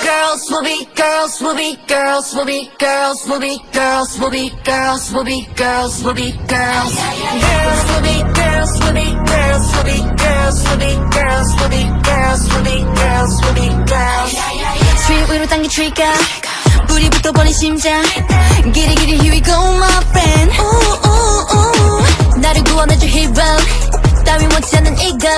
Girls will be girls, will be girls, will be girls, will be girls, will be girls, will be girls, will be girls. Girls will be girls, will be girls, will be girls, will be girls, will be girls, will be girls, will be girls. street 위로 당긴 트리거 불이 붙어버린 심장 길이 here we go my friend. Ooh, ooh, ooh. 나를 구원해줄 hero 따위 원치 않는 ego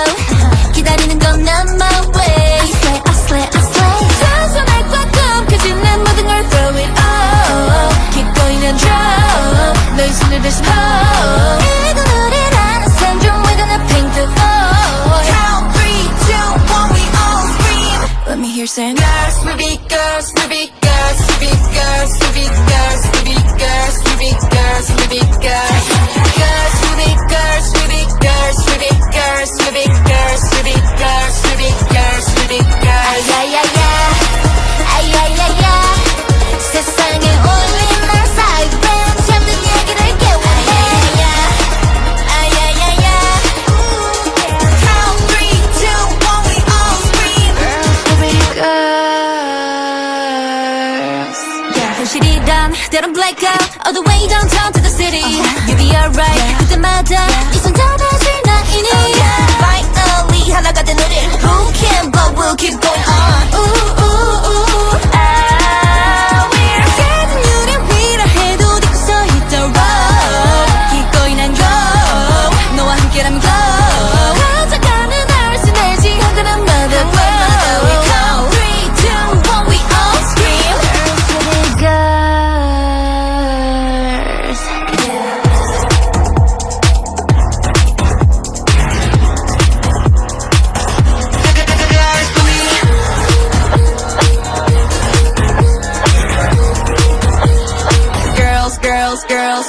기다리는 건 not my way. I slay, I slay, I slay. 선선할 꽉 켜지는 모든 걸 throw it all. Keep going and draw 너의 손을 대신 hold. 이건 우리라는 산중 we're gonna paint the wall. Count 3, 2, 1, we all scream. Let me hear saying Girls will be girls, will be girls, will be girls, will be girls, will be girls, will be girls, will be girls. Girls will be girls, will be girls, will be girls, will be girls, will be girls, will be girls, will be girls. 아야야야 아야야야 세상에 올린 날 사이렌 잠든 얘기를 깨워내 아야야야 Count 3, 2, 1, we all scream. 현실이란 때론 blackout all the way downtown to the city. You'll be alright 그때마다 이 손 잡아줄 나이니 Finally 하나가 된 우리. Who can but we'll keep going on. Ooh, ooh, ooh. Ah, we're getting 유리 위라 해도 딛고 서 있도록 Keep going and go 너와 함께라면 go 가져가는 날씨 내지 한가는 mother boy. We count 3, 2, 1 we all scream. Girls, girls, girls,